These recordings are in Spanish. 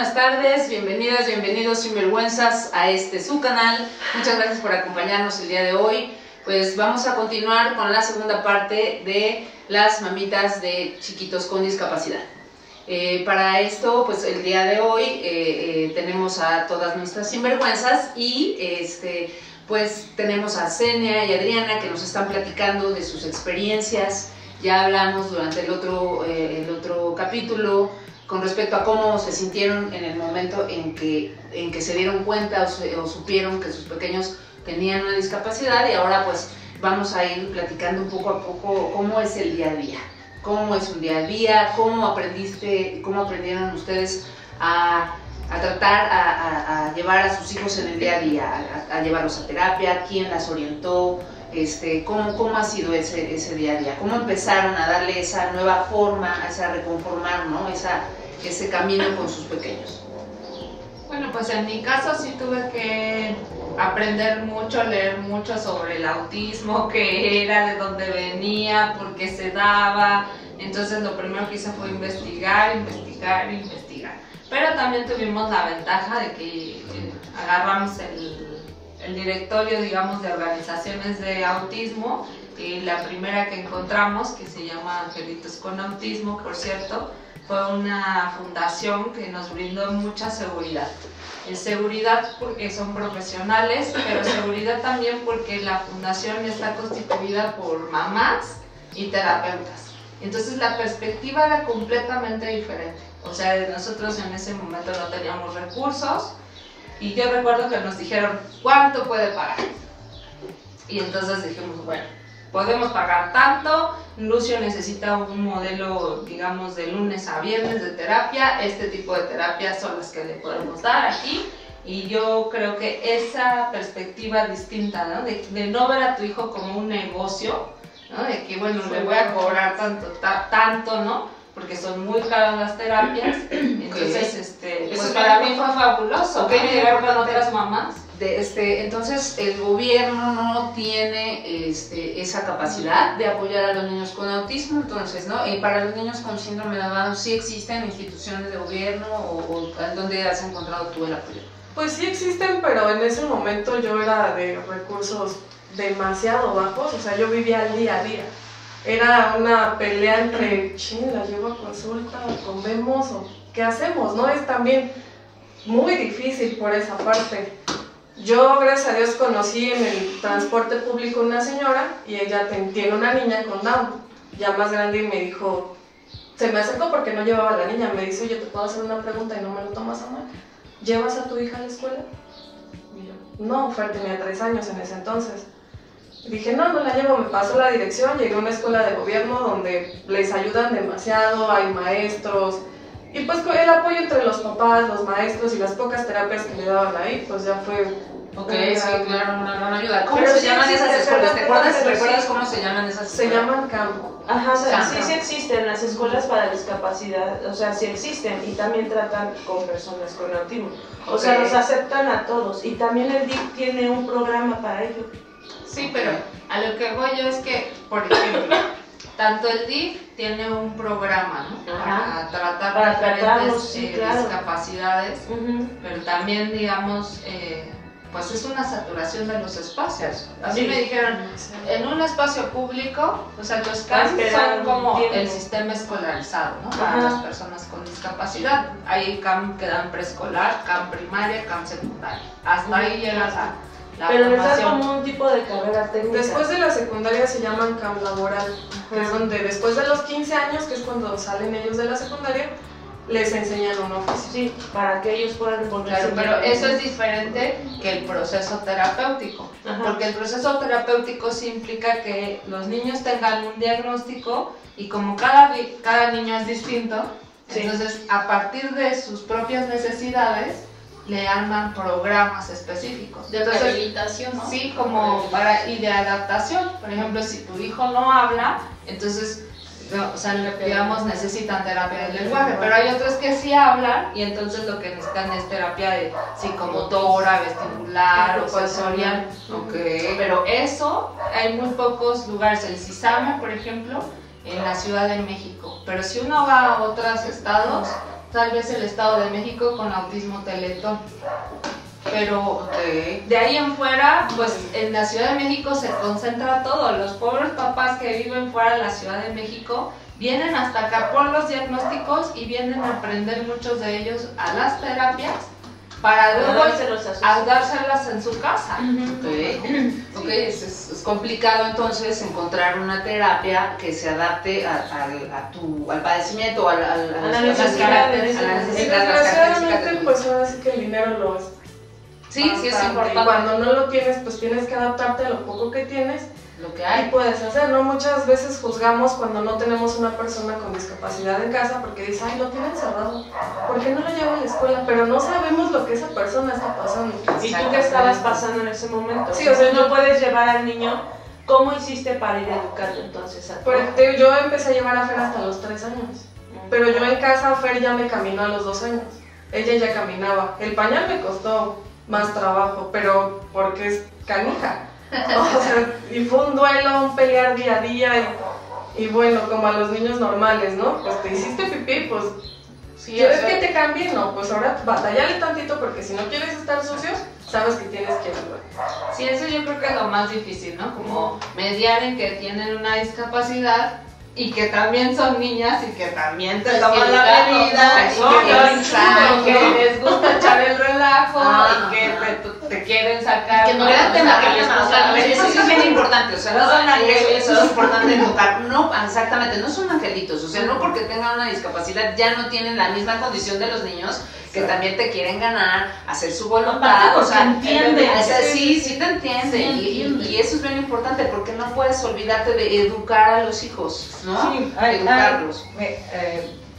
buenas tardes, bienvenidas, bienvenidos sinvergüenzas a su canal. Muchas gracias por acompañarnos el día de hoy. Pues vamos a continuar con la segunda parte de las mamitas de chiquitos con discapacidad. Para esto, pues el día de hoy tenemos a todas nuestras sinvergüenzas y pues tenemos a Zenia y Adriana que nos están platicando de sus experiencias. Ya hablamos durante el otro capítulo con respecto a cómo se sintieron en el momento en que se dieron cuenta o supieron que sus pequeños tenían una discapacidad, y ahora pues vamos a ir platicando un poco a poco cómo es el día a día, cómo es un día a día, cómo aprendieron ustedes a tratar a llevar a sus hijos en el día a día, a llevarlos a terapia, quién las orientó, cómo ha sido ese día a día, cómo empezaron a darle esa nueva forma, a reconformar, ¿no? ese camino con sus pequeños. Bueno, pues en mi caso sí tuve que aprender mucho, leer mucho sobre el autismo, qué era, de dónde venía, por qué se daba. Entonces lo primero que hice fue investigar. Pero también tuvimos la ventaja de que agarramos el directorio, digamos, de organizaciones de autismo, y la primera que encontramos, que se llama Angelitos con Autismo, por cierto, fue una fundación que nos brindó mucha seguridad. Seguridad porque son profesionales, pero seguridad también porque la fundación está constituida por mamás y terapeutas. Entonces la perspectiva era completamente diferente. O sea, nosotros en ese momento no teníamos recursos, y yo recuerdo que nos dijeron, ¿cuánto puede pagar? Y entonces dijimos, bueno, podemos pagar tanto. Lucio necesita un modelo, digamos, de lunes a viernes de terapia. Este tipo de terapias son las que le podemos dar aquí. Y yo creo que esa perspectiva distinta, ¿no? De no ver a tu hijo como un negocio, ¿no? De que, bueno, le voy a cobrar tanto, ¿no? Porque son muy caras las terapias. Entonces, pues para mí fue fabuloso, ¿no? Llegar con otras mamás. Entonces el gobierno no tiene esa capacidad de apoyar a los niños con autismo, entonces, ¿no? Para los niños con síndrome de Down, ¿sí existen instituciones de gobierno o dónde has encontrado tú el apoyo? Pues sí existen, pero en ese momento yo era de recursos demasiado bajos, o sea, yo vivía al día a día. Era una pelea entre, ¿la llevo a consulta o comemos o qué hacemos? ¿No? Es también muy difícil por esa parte. Yo, gracias a Dios, conocí en el transporte público una señora y ella tiene una niña con Down, ya más grande, y me dijo, se me acercó porque no llevaba a la niña, me dice, oye, ¿te puedo hacer una pregunta y no me lo tomas a mal? ¿Llevas a tu hija a la escuela? Y yo, no, Fer tenía 3 años en ese entonces. Dije, no la llevo, me pasó la dirección, llegué a una escuela de gobierno donde les ayudan demasiado, hay maestros, y pues el apoyo entre los papás, los maestros y las pocas terapias que le daban ahí, pues ya fue... sí, claro, una gran ayuda. ¿Cómo se llaman esas escuelas? ¿Recuerdas cómo se llaman esas escuelas? Se llaman CAM. Ajá, o sea, sí existen las escuelas para discapacidad, o sea, sí existen, y también tratan con personas con autismo. O sea, los aceptan a todos, y también el DIF tiene un programa para ello. Sí, pero a lo que voy yo es que, por ejemplo, tanto el DIF tiene un programa, ¿no? Para tratar diferentes discapacidades, pero también, digamos, pues es una saturación de los espacios. A mí me dijeron, en un espacio público, o sea, los CAM son como el sistema escolarizado, ¿no? Para las personas con discapacidad. Hay CAM que dan preescolar, CAM primaria, CAM secundaria. Hasta ahí llegas a la pero les da formación. como un tipo de carrera técnica. Después de la secundaria se llaman CAM laboral, que es donde después de los 15 años, que es cuando salen ellos de la secundaria, les enseñan un oficio. Sí, para que ellos puedan ponerse. Claro, pero eso es diferente que el proceso terapéutico. Porque el proceso terapéutico sí implica que los niños tengan un diagnóstico, y como cada niño es distinto, entonces a partir de sus propias necesidades le arman programas específicos. De rehabilitación, ¿no? Sí, como y de adaptación. Por ejemplo, si tu hijo no habla, entonces, o sea, digamos, necesitan terapia del lenguaje, pero hay otros que sí hablan, y entonces lo que necesitan es terapia de psicomotora, vestibular o sensorial. Pero eso, hay muy pocos lugares. El CISAME, por ejemplo, en la Ciudad de México, pero si uno va a otros estados, tal vez el Estado de México con Autismo Teletón. Pero de ahí en fuera, pues en la Ciudad de México se concentra todo. Los pobres papás que viven fuera de la Ciudad de México vienen hasta acá por los diagnósticos y vienen a aprender muchos de ellos a las terapias para luego dárselas en su casa. Es complicado entonces encontrar una terapia que se adapte al padecimiento, a las necesidades. Desgraciadamente, pues ahora sí que el dinero lo es. Sí, es importante. Y cuando no lo tienes, pues tienes que adaptarte a lo poco que tienes, lo que hay. Y puedes hacer, ¿no? Muchas veces juzgamos cuando no tenemos una persona con discapacidad en casa porque dice, ay, lo tiene encerrado, ¿por qué no lo llevo a la escuela? Pero no sabemos lo que esa persona está pasando. ¿Y tú qué estabas pasando en ese momento? Sí, o sea, no puedes llevar al niño. ¿Cómo hiciste para ir a educarlo entonces? Yo empecé a llevar a Fer hasta los 3 años, pero yo en casa Fer ya me caminó a los 2 años, ella ya caminaba. El pañal me costó más trabajo, pero porque es canija. O sea, y fue un duelo, un pelear día a día y bueno, como a los niños normales, ¿no? Pues te hiciste pipí, pues si quieres que te cambie, no, pues ahora batallale tantito porque si no quieres estar sucio, sabes que tienes que ayudar. Sí, eso yo creo que es lo más difícil, ¿no? Como mediar en que tienen una discapacidad y que también son niñas y que también te toman la medida y que les gusta echar el relajo y que te quieren sacar. Que no le dan tema, eso es bien importante, o sea, no son angelitos, eso es importante notar. No, exactamente, no son angelitos, o sea, no porque tengan una discapacidad ya no tienen la misma condición de los niños que también te quieren ganar, hacer su voluntad, o sea, entiende. Sí te entiende, y eso es bien importante porque no puedes olvidarte de educar a los hijos, ¿no? Sí, educarlos.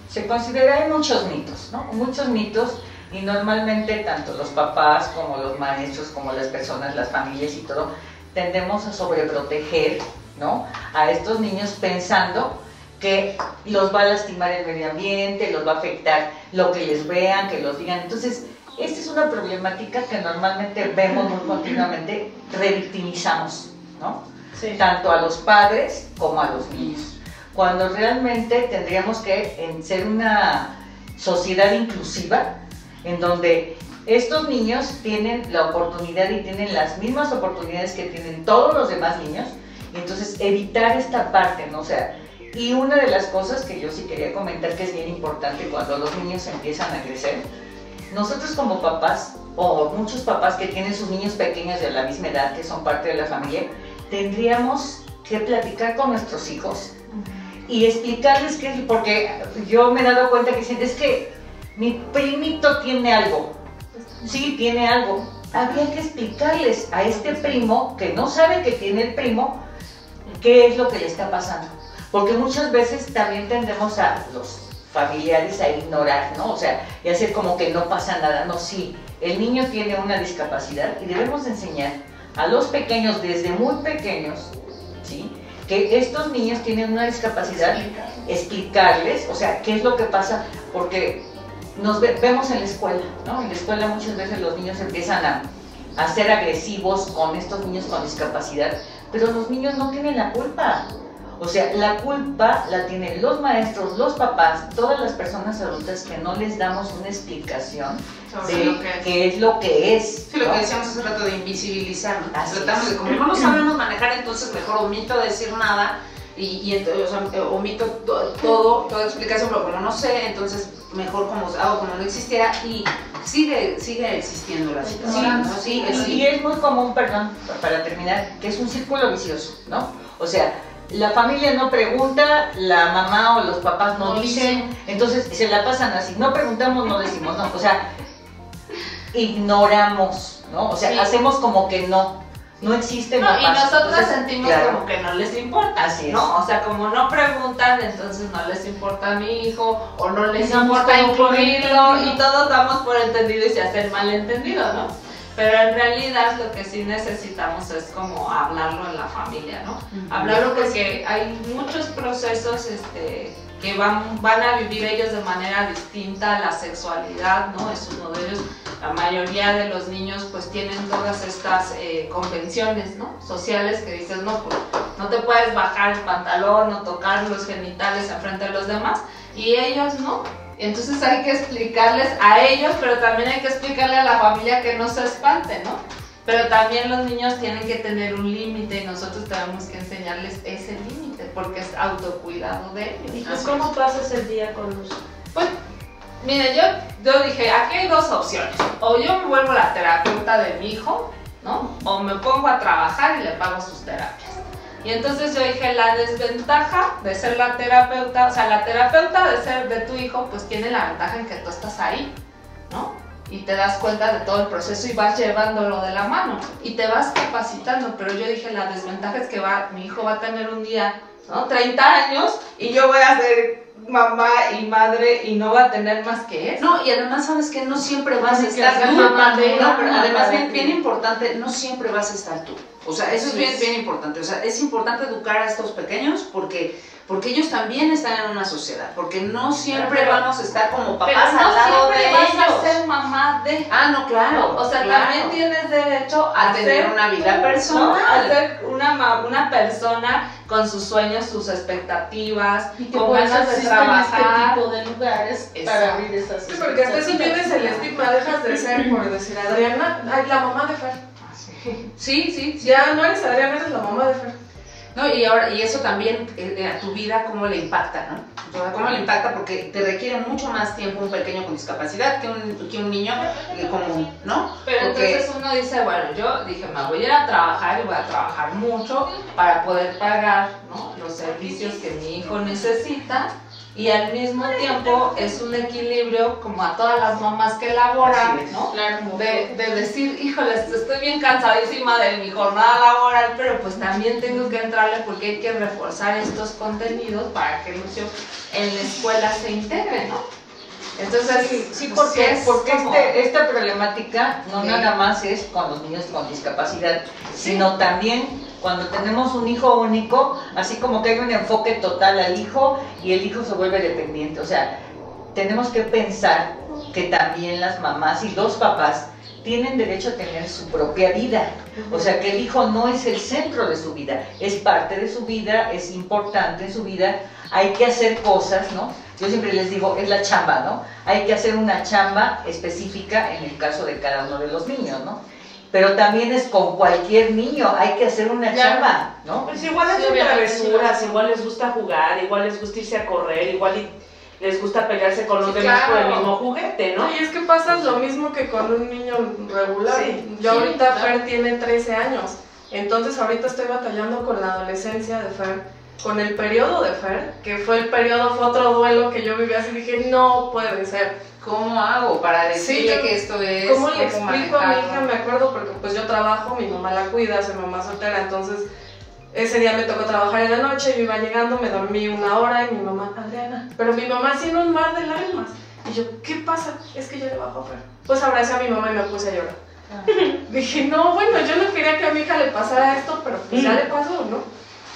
Se considera, hay muchos mitos, ¿no? Muchos mitos, y normalmente tanto los papás como los maestros, como las personas, las familias y todo, tendemos a sobreproteger, ¿no? A estos niños pensando que los va a lastimar el medio ambiente, los va a afectar lo que les vean, que los digan. Entonces, esta es una problemática que normalmente vemos muy continuamente, revictimizamos, ¿no? Sí. Tanto a los padres como a los niños. Cuando realmente tendríamos que ser una sociedad inclusiva, en donde estos niños tienen la oportunidad y tienen las mismas oportunidades que tienen todos los demás niños, y entonces evitar esta parte, ¿no? O sea, y una de las cosas que yo sí quería comentar que es bien importante cuando los niños empiezan a crecer, nosotros como papás, o muchos papás que tienen sus niños pequeños de la misma edad, que son parte de la familia, tendríamos que platicar con nuestros hijos y explicarles que, porque yo me he dado cuenta que dicen, es que mi primito tiene algo. Sí, tiene algo. Había que explicarles a este primo, que no sabe que tiene el primo, qué es lo que le está pasando. Porque muchas veces también tendemos a los familiares a ignorar, ¿no? O sea, y hacer como que no pasa nada. No, sí, el niño tiene una discapacidad y debemos enseñar a los pequeños, desde muy pequeños, ¿sí?, que estos niños tienen una discapacidad, explicarles, o sea, qué es lo que pasa, porque nos vemos en la escuela, ¿no? En la escuela muchas veces los niños empiezan a ser agresivos con estos niños con discapacidad, pero los niños no tienen la culpa. O sea, la culpa la tienen los maestros, los papás, todas las personas adultas que no les damos una explicación de qué es lo que es. Sí, lo que decíamos hace rato de invisibilizar, ¿no? Tratamos de, como no lo sabemos manejar, entonces mejor omito decir nada y entonces, o sea, omito toda explicación, pero como no sé, entonces mejor como hago como no existiera y sigue existiendo la situación, ¿no? Sí, y es muy común, perdón, para terminar, que es un círculo vicioso, ¿no? O sea, la familia no pregunta, la mamá o los papás no dicen, entonces se la pasan así, no preguntamos, no decimos, no, o sea, ignoramos, ¿no? O sea, sí, hacemos como que no existe. No, y nosotros sentimos como que no les importa, así es, ¿no? O sea, como no preguntan, entonces no les importa a mi hijo, o no les importa incluirlo, y todos damos por entendido y se hacen malentendido, ¿no? Pero en realidad lo que sí necesitamos es como hablarlo en la familia, ¿no? Hablarlo porque hay muchos procesos que van a vivir ellos de manera distinta. La sexualidad, ¿no? Es uno de ellos. La mayoría de los niños pues tienen todas estas convenciones, ¿no?, sociales, que dices, no, pues no te puedes bajar el pantalón o tocar los genitales enfrente de los demás, y ellos no. Entonces hay que explicarles a ellos, pero también hay que explicarle a la familia que no se espante, ¿no? Pero también los niños tienen que tener un límite y nosotros tenemos que enseñarles ese límite porque es autocuidado de ellos. ¿Y tú cómo pasas el día con Luz? Pues, mire, yo dije, aquí hay dos opciones. O yo me vuelvo la terapeuta de mi hijo, ¿no? O me pongo a trabajar y le pago sus terapias. Y entonces yo dije, la desventaja de ser la terapeuta, o sea, la terapeuta de ser de tu hijo, pues tiene la ventaja en que tú estás ahí, ¿no? Y te das cuenta de todo el proceso y vas llevándolo de la mano y te vas capacitando. Pero yo dije, la desventaja es que mi hijo va a tener un día, ¿no? 30 años y yo voy a ser mamá y madre y no va a tener más que eso. No, y además sabes que no siempre vas a estar ser tú, mamá de- no, pero además para bien importante, no siempre vas a estar tú. O sea, eso es bien importante. O sea, es importante educar a estos pequeños porque ellos también están en una sociedad, porque no siempre Pero- vamos a estar como Pero papás no al lado de siempre vas a ellos. ser mamá de... Ah, no, claro. O sea, claro. también tienes derecho a tener ser una vida tú, personal. ¿no? A ser una persona con sus sueños, sus expectativas, Y que con por eso ganas de existen trabajar. este tipo de lugares Exacto. para abrir esas Sí, porque hasta eso tienes el estigma, dejas de ser, por decir, Adriana, ay, la mamá de Fer. Sí. Ya no eres Adriana, eres la mamá de Fer. No, y eso también a tu vida cómo le impacta, ¿no? O sea, cómo le impacta porque te requiere mucho más tiempo un pequeño con discapacidad que un niño común, ¿no? Pero Porque- entonces uno dice, bueno, yo dije, me voy a ir a trabajar y voy a trabajar mucho para poder pagar, ¿no?, los servicios que mi hijo necesita y al mismo tiempo es un equilibrio como a todas las mamás que laboran, Así es. ¿no? Claro. De decir, híjoles, estoy bien cansadísima de mi jornada laboral, pero pues también tengo que entrarle porque hay que reforzar estos contenidos para que Lucio en la escuela se integre, ¿no? Entonces, Sí, pues, porque es como- esta problemática no Sí. nada más es con los niños con discapacidad, sino también cuando tenemos un hijo único, así como que hay un enfoque total al hijo y el hijo se vuelve dependiente. O sea, tenemos que pensar que también las mamás y los papás tienen derecho a tener su propia vida. O sea, que el hijo no es el centro de su vida, es parte de su vida, es importante en su vida, hay que hacer cosas, ¿no? Yo siempre les digo, es la chamba, ¿no? Hay que hacer una chamba específica en el caso de cada uno de los niños, ¿no? Pero también es con cualquier niño, hay que hacer una chamba, ¿no? Pues igual hacen obviamente, travesuras, sí. igual les gusta jugar, igual les gusta irse a correr, igual les gusta pelearse con los Sí, demás por el claro. mismo juguete, ¿no? Y es que pasa lo mismo que con un niño regular. Sí, Yo sí, ahorita claro. Fer tiene 13 años, entonces ahorita estoy batallando con la adolescencia de Fer, con el periodo de Fer, que fue otro duelo que yo viví así, dije, no puede ser. ¿Cómo hago para decirle Sí, que esto es? ¿Cómo le explico a mi manejarlo? hija? Me acuerdo porque pues yo trabajo, mi mamá la cuida, soy mamá soltera, entonces ese día me tocó trabajar en la noche, yo iba llegando, me dormí una hora y mi mamá, Adriana, pero mi mamá haciendo un mar de lágrimas. Y yo, ¿qué pasa? Es que yo le bajo a Fer. Pues abracé a mi mamá y me puse a llorar. Dije, no, bueno, yo no quería que a mi hija le pasara esto, pero pues ya le pasó, ¿no?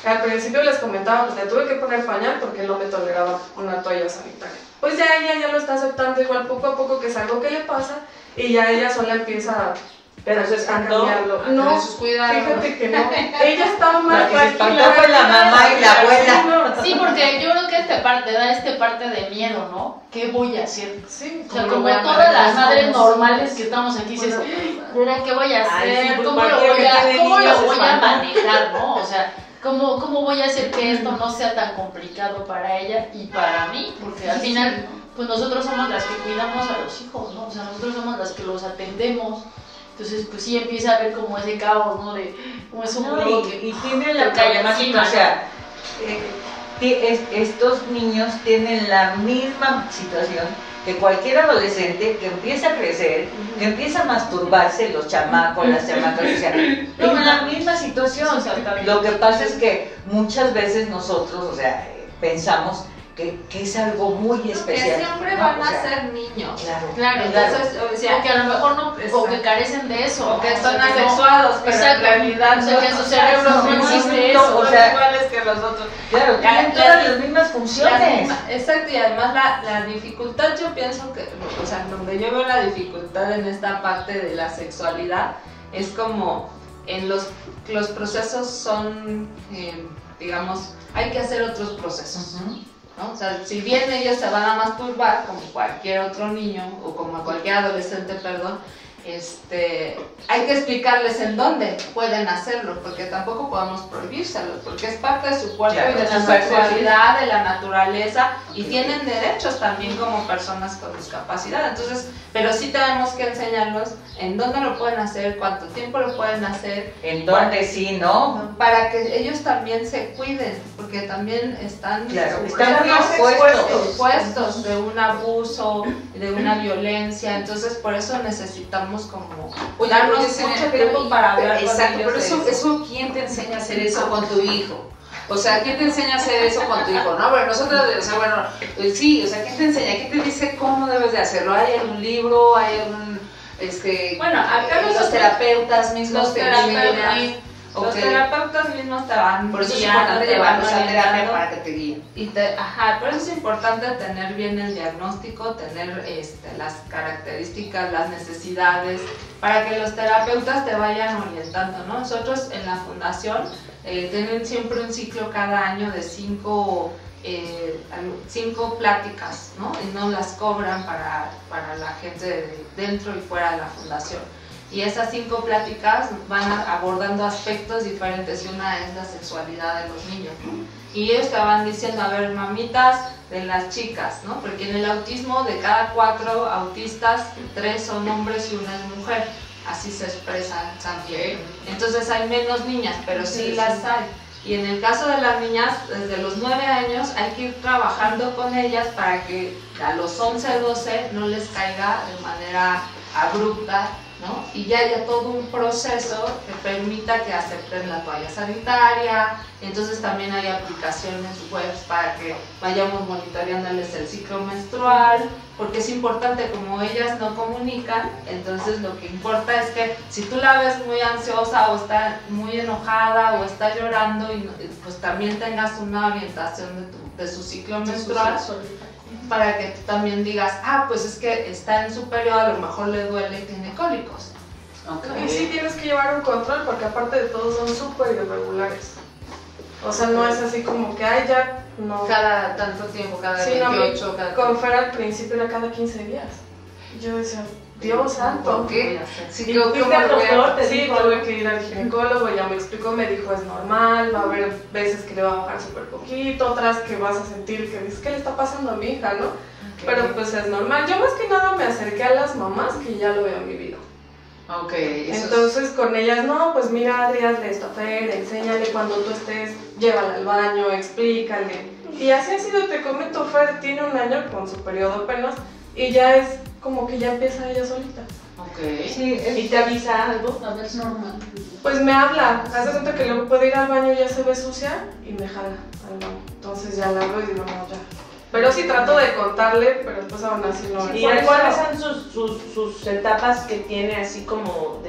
Al principio les comentaba, pues le tuve que poner pañal porque no me toleraba una toalla sanitaria. Pues ya ella ya lo está aceptando igual poco a poco, que es algo que le pasa, y ya ella sola empieza Pero se a espantó. cambiarlo. A tener No, sus cuidados. fíjate que no. Ella estaba más La que se espantó tranquila. fue la mamá y la abuela. Sí, porque yo creo que da parte de miedo, ¿no? ¿Qué voy a hacer? Sí, O sea, ¿Cómo lo como voy a todas las manejar? madres ¿Cómo normales somos? que estamos aquí, dices, Bueno, ¿ahora qué voy a Ay, sí, hacer? pues ¿Cómo lo cualquiera voy que a, tiene cómo niños lo se voy a espanta. manejar, no? O sea, ¿cómo voy a hacer que esto no sea tan complicado para ella y para mí? Porque al final, pues nosotros somos las que cuidamos a los hijos, ¿no? O sea, nosotros somos las que los atendemos. Entonces, pues sí empieza a haber como ese caos, ¿no? De como es un No, juego y tiene la te cae problemática, encima, o sea, estos niños tienen la misma situación que cualquier adolescente que empieza a crecer, que empieza a masturbarse, los chamacos, las chamacas, o sea, tienen la misma situación. Lo que pasa es que muchas veces nosotros, o sea, pensamos que es algo muy Que especial. siempre ¿no? van O a sea, ser niños. Claro, Claro, Entonces, o sea, o que a lo mejor no, o que Exacto. carecen de eso. O que ¿no? son O sea, que no- asexuados, pero Exacto. en realidad O sea, que en su cerebro no existe no, eso. o son sea, iguales que los otros. Claro, Ya, tienen ya, todas ya. las mismas funciones. Exacto, y además la dificultad, yo pienso que, o sea, donde yo veo la dificultad en esta parte de la sexualidad es como en los procesos son, digamos, hay que hacer otros procesos. Ujú. ¿no? O sea, si bien ellos se van a masturbar como cualquier otro niño o como cualquier adolescente, perdón, hay que explicarles en dónde pueden hacerlo, porque tampoco podemos prohibírselos, porque es parte de su cuerpo y de su sexualidad, de la naturaleza, y tienen derechos también como personas con discapacidad. Entonces, pero sí tenemos que enseñarlos en dónde lo pueden hacer, cuánto tiempo lo pueden hacer, en dónde sí, ¿no? para que ellos también se cuiden, porque también están más expuestos de un abuso, de una violencia. Entonces por eso necesitamos como darnos mucho tiempo para hablar con ellos. Pero eso, ¿quién te enseña a hacer eso con tu hijo? O sea, ¿quién te enseña a hacer eso con tu hijo? No, pero nosotros, o sea, bueno, sí, o sea, ¿quién te enseña? ¿Quién te dice cómo debes de hacerlo? ¿Hay algún libro? ¿Hay algún, bueno, acá los terapeutas mismos te enseñan? Los terapeutas mismos te van por eso es importante llevarlos a terapia para que te guíen. Por eso es importante tener bien el diagnóstico, tener las características, las necesidades, para que los terapeutas te vayan orientando, ¿no? Nosotros en la fundación tienen siempre un ciclo cada año de 5 pláticas, ¿no? Y no las cobran para la gente dentro y fuera de la fundación. Y esas 5 pláticas van abordando aspectos diferentes, y una es la sexualidad de los niños, ¿no? Y ellos te van diciendo, a ver, mamitas de las chicas, ¿no? Porque en el autismo, de cada 4 autistas, 3 son hombres y 1 es mujer, así se expresa también. Entonces hay menos niñas, pero sí las hay. Y en el caso de las niñas, desde los 9 años hay que ir trabajando con ellas para que a los 11, 12 no les caiga de manera abrupta, ¿no? Y ya haya todo un proceso que permita que acepten la toalla sanitaria. Entonces también hay aplicaciones web para que vayamos monitoreándoles el ciclo menstrual, porque es importante, como ellas no comunican, entonces lo que importa es que si tú la ves muy ansiosa o está muy enojada o está llorando, pues también tengas una orientación de su ciclo menstrual, para que tú también digas, pues es que está en su periodo, a lo mejor le duele y tiene cólicos. Okay. Y sí tienes que llevar un control, porque aparte de todo son súper irregulares. O sea, no es así como que, ya, no. Cada tanto tiempo, cada 28, cada... Con Fer al principio era cada 15 días. Yo decía, Dios santo. ¿Por qué? Sí, tuve que ir al ginecólogo, ya me explicó, me dijo, es normal, va a haber veces que le va a bajar súper poquito, otras que vas a sentir que dices, ¿qué le está pasando a mi hija, no? Okay. Pero pues es normal. Yo más que nada me acerqué a las mamás que ya lo habían vivido. Entonces con ellas, no, pues mira, Adri, hazle esto a Fer, enséñale cuando tú estés, llévala al baño, explícale. Y así ha sido, te comento, Fer tiene 1 año con su periodo apenas, y ya es como que ya empieza ella solita. Sí, ¿y te avisa algo? A ver, es normal. Pues me habla, hace cuenta que luego puede ir al baño y ya se ve sucia y me jala al baño. Entonces ya la hablo y digo, no, ya. Pero sí trato de contarle, pero pues aún así no. ¿Y cuáles son sus etapas que tiene así como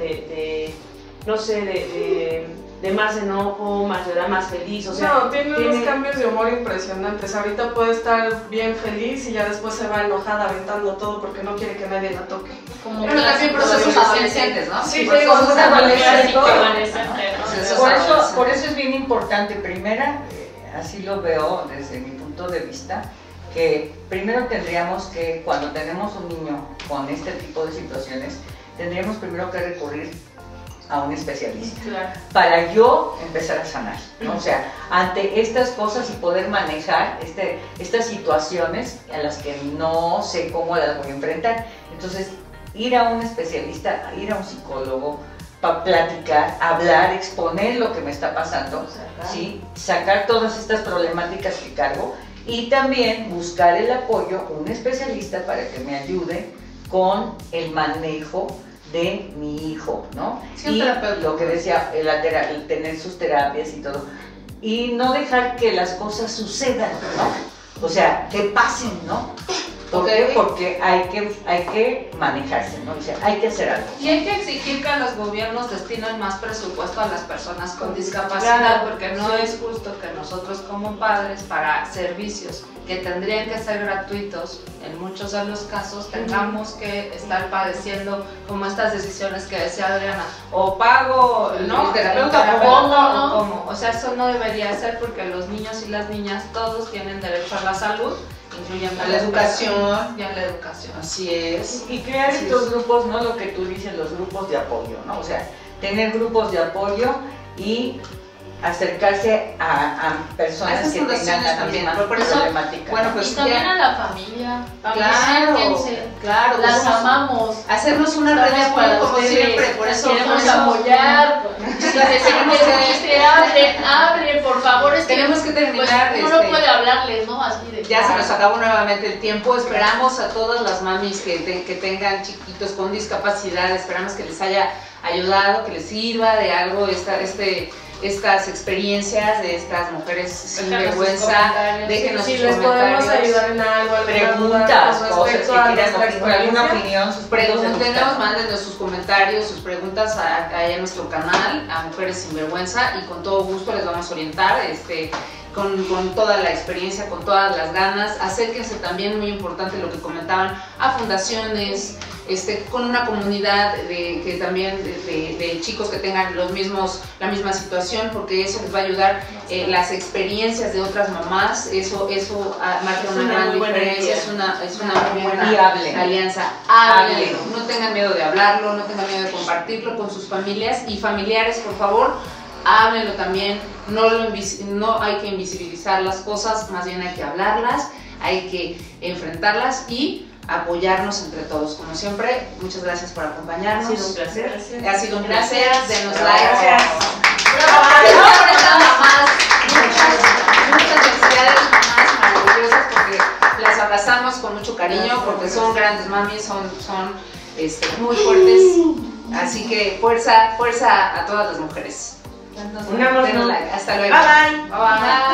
no sé, de más enojo, más llorar, más feliz? O sea, no, tiene unos cambios de humor impresionantes. Ahorita puede estar bien feliz y ya después se va enojada aventando todo porque no quiere que nadie la toque. Como pero también procesos adolescentes, ¿no? Sí, procesos adolescentes. Por eso es bien importante. Primera, así lo veo desde mi punto de vista, que primero tendríamos que, cuando tenemos un niño con este tipo de situaciones, tendríamos primero que recurrir a un especialista, para yo empezar a sanar, ¿no? O sea, ante estas cosas y poder manejar estas situaciones a las que no sé cómo las voy a enfrentar. Entonces, ir a un especialista, ir a un psicólogo, para platicar, hablar, exponer lo que me está pasando, ¿sí? Sacar todas estas problemáticas que cargo, y también buscar el apoyo, un especialista para que me ayude con el manejo de mi hijo, ¿no? Sí, y lo que decía, el tener sus terapias y todo, y no dejar que las cosas sucedan, ¿no? O sea, que pasen, ¿no? ¿Por qué? Porque hay que manejarse, ¿no? O sea, hay que hacer algo. Y hay que exigir que los gobiernos destinen más presupuesto a las personas con discapacidad, Claro, porque no es justo que nosotros como padres, para servicios que tendrían que ser gratuitos, en muchos de los casos tengamos que estar padeciendo como estas decisiones que decía Adriana, o pago, ¿no? El terapeuta, o cómo. O sea, eso no debería ser, porque los niños y las niñas todos tienen derecho a la salud, incluyendo A la educación. y a la educación. Así es. Y crear estos grupos, ¿no? Lo que tú dices, los grupos de apoyo, ¿no? O sea, tener grupos de apoyo y acercarse a personas Esas que tengan fundaciones la también, misma por eso, problemática. bueno, ¿no? pues Y también ya- a la familia. Claro, Acérquense. claro. Las pues, amamos. hacernos una red de Estamos apoyo para como ustedes, siempre, por eso queremos por eso- apoyar. Si se tenemos que- hablen, por favor. Es que, Tenemos que terminar, pues, uno no puede hablarles, ¿no? Así de Ya se nos acabó nuevamente el tiempo. Esperamos a todas las mamis que tengan chiquitos con discapacidad, esperamos que les haya ayudado, que les sirva de algo estas experiencias de estas mujeres sin Déjanos sus vergüenza. comentarios. Déjenos Si sus les podemos comentarios. ayudar en algo, alguna Preguntas, duda cosas con que respecto a quieran, nuestra con alguna experiencia. opinión, sus puntos de Pregúntenos, vista. mándenos sus comentarios, sus preguntas ahí a nuestro canal, a Mujeres Sin Vergüenza, y con todo gusto les vamos a orientar, con toda la experiencia, con todas las ganas. Acérquense también, muy importante lo que comentaban, a fundaciones, con una comunidad de chicos que tengan la misma situación, porque eso les va a ayudar, las experiencias de otras mamás, eso marca una gran diferencia, es una muy buena Y hablen. alianza. Hablen. No tengan miedo de hablarlo, no tengan miedo de compartirlo con sus familias y familiares, por favor. Háblenlo también, no hay que invisibilizar las cosas, más bien hay que hablarlas, hay que enfrentarlas y apoyarnos entre todos. Como siempre, muchas gracias por acompañarnos. Ha sido un placer. Ha sido un placer. Denos Gracias. like. Bravo por estas mamás. Muchas felicidades, mamás maravillosas, porque las abrazamos con mucho cariño, porque son grandes mamis, son muy fuertes. Así que fuerza a todas las mujeres. Unámonos. Denos like. Hasta luego. Bye bye. Bye bye.